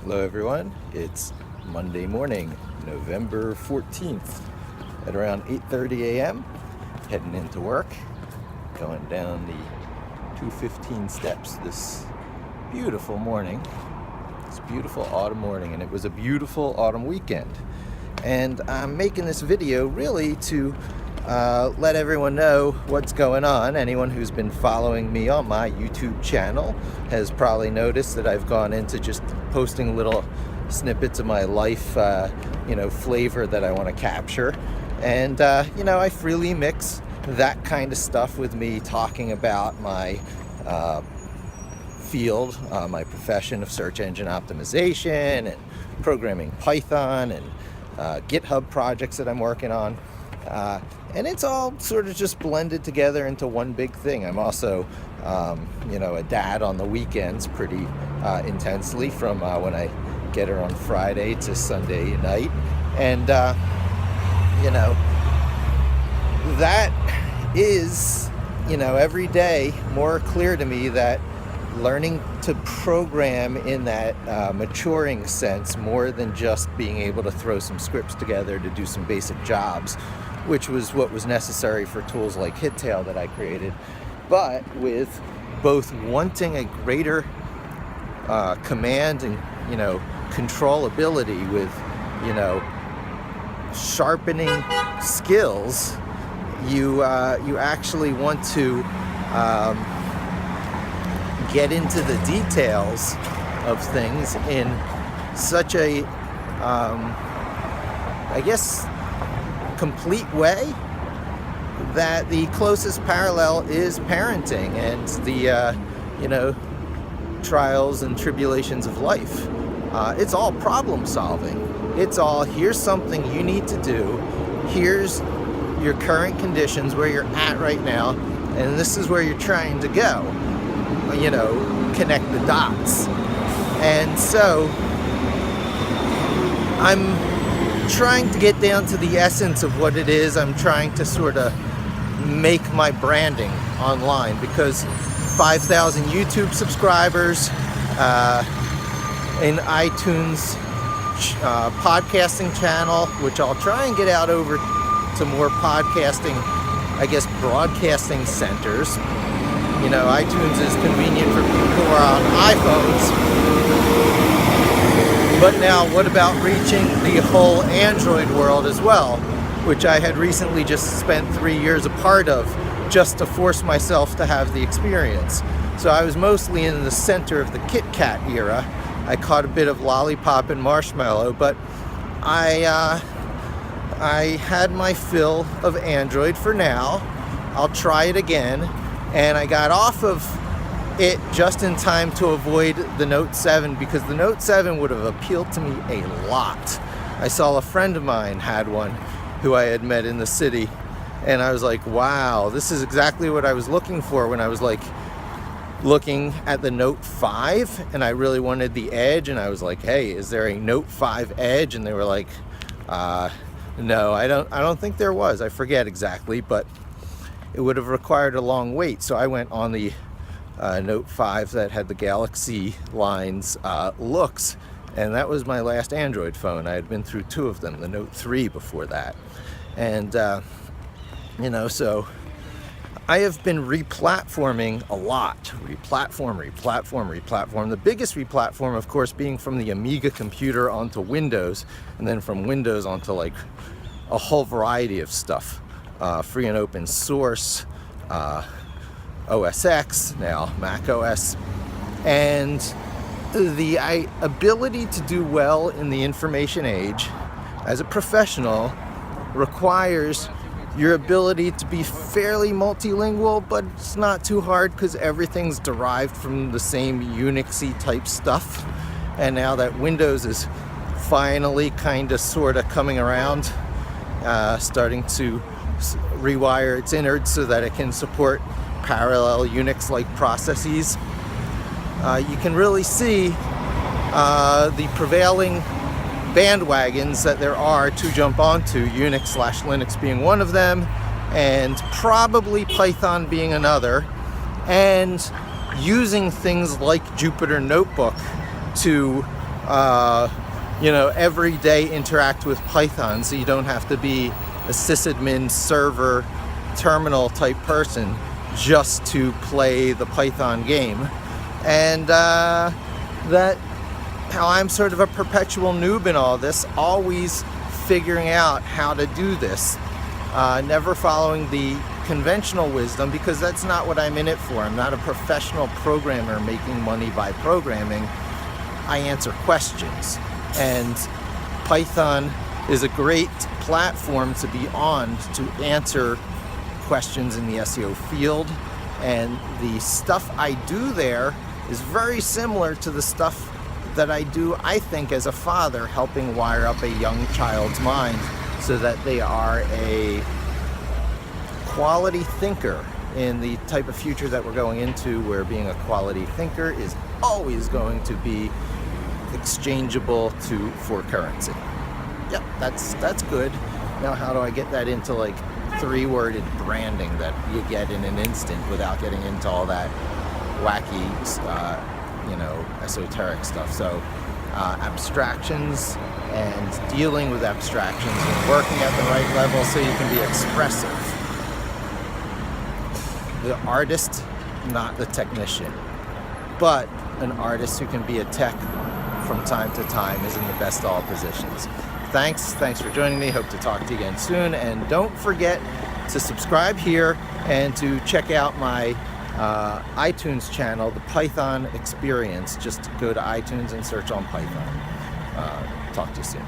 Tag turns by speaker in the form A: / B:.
A: Hello everyone, it's Monday morning, November 14th at around 8:30 a.m. Heading into work, going down the 215 steps this beautiful morning. It's a beautiful autumn morning, and it was a beautiful autumn weekend. And I'm making this video really to let everyone know what's going on. Anyone who's been following me on my YouTube channel has probably noticed that I've gone into just posting little snippets of my life, flavor that I want to capture. And, I freely mix that kind of stuff with me talking about my field, my profession of search engine optimization and programming Python and GitHub projects that I'm working on. And it's all sort of just blended together into one big thing. I'm also, a dad on the weekends pretty intensely, from when I get her on Friday to Sunday night. And, that is, every day more clear to me that learning to program in that maturing sense, more than just being able to throw some scripts together to do some basic jobs, which was what was necessary for tools like Hittail that I created, but with both wanting a greater command and control ability, with sharpening skills. You actually want to get into the details of things in such a complete way that the closest parallel is parenting and the trials and tribulations of life. It's all problem solving. It's all, here's something you need to do, here's your current conditions, where you're at right now, and this is where you're trying to go. Connect the dots. And so I'm trying to get down to the essence of what it is I'm trying to sort of make my branding online, because 5,000 YouTube subscribers, an iTunes podcasting channel, which I'll try and get out over to more podcasting, broadcasting centers. iTunes is convenient for people who are on iPhones. But now, what about reaching the whole Android world as well, which I had recently just spent 3 years a part of, just to force myself to have the experience. So I was mostly in the center of the Kit Kat era. I caught a bit of Lollipop and Marshmallow, but I had my fill of Android for now. I'll try it again. And I got off of it just in time to avoid the Note 7, because the Note 7 would have appealed to me a lot. I saw a friend of mine had one who I had met in the city, and I was like, wow, this is exactly what I was looking for when I was looking at the Note 5, and I really wanted the Edge, and I was like, hey, is there a Note 5 Edge? And they were like, no, I don't think there was. I forget exactly, but it would have required a long wait. So I went on the Note 5 that had the Galaxy lines looks, and that was my last Android phone. I had been through two of them, the Note 3 before that. And, so I have been replatforming a lot. Replatform. The biggest replatform, of course, being from the Amiga computer onto Windows, and then from Windows onto a whole variety of stuff. Free and open source, OS X, now Mac OS. And the ability to do well in the information age as a professional requires your ability to be fairly multilingual, but it's not too hard because everything's derived from the same Unixy type stuff. And now that Windows is finally kind of sort of coming around, starting to rewire its innards so that it can support parallel Unix-like processes, you can really see the prevailing bandwagons that there are to jump onto, Unix/Linux being one of them, and probably Python being another, and using things like Jupyter Notebook to every day interact with Python, so you don't have to be a sysadmin server terminal type person just to play the Python game. And that how I'm sort of a perpetual noob in all this, always figuring out how to do this, never following the conventional wisdom, because that's not what I'm in it for. I'm not a professional programmer making money by programming. I answer questions, and Python is a great platform to be on to answer questions in the SEO field, and the stuff I do there is very similar to the stuff that I do, I think, as a father, helping wire up a young child's mind so that they are a quality thinker in the type of future that we're going into, where being a quality thinker is always going to be exchangeable for currency. Yep, that's good. Now how do I get that into like 3-worded branding that you get in an instant without getting into all that wacky esoteric stuff? So abstractions and dealing with abstractions and working at the right level so you can be expressive. The artist, not the technician, but an artist who can be a tech from time to time is in the best of all positions. Thanks for joining me. Hope to talk to you again soon, and don't forget to subscribe here and to check out my iTunes channel, The Python Experience. Just go to iTunes and search on Python. Talk to you soon.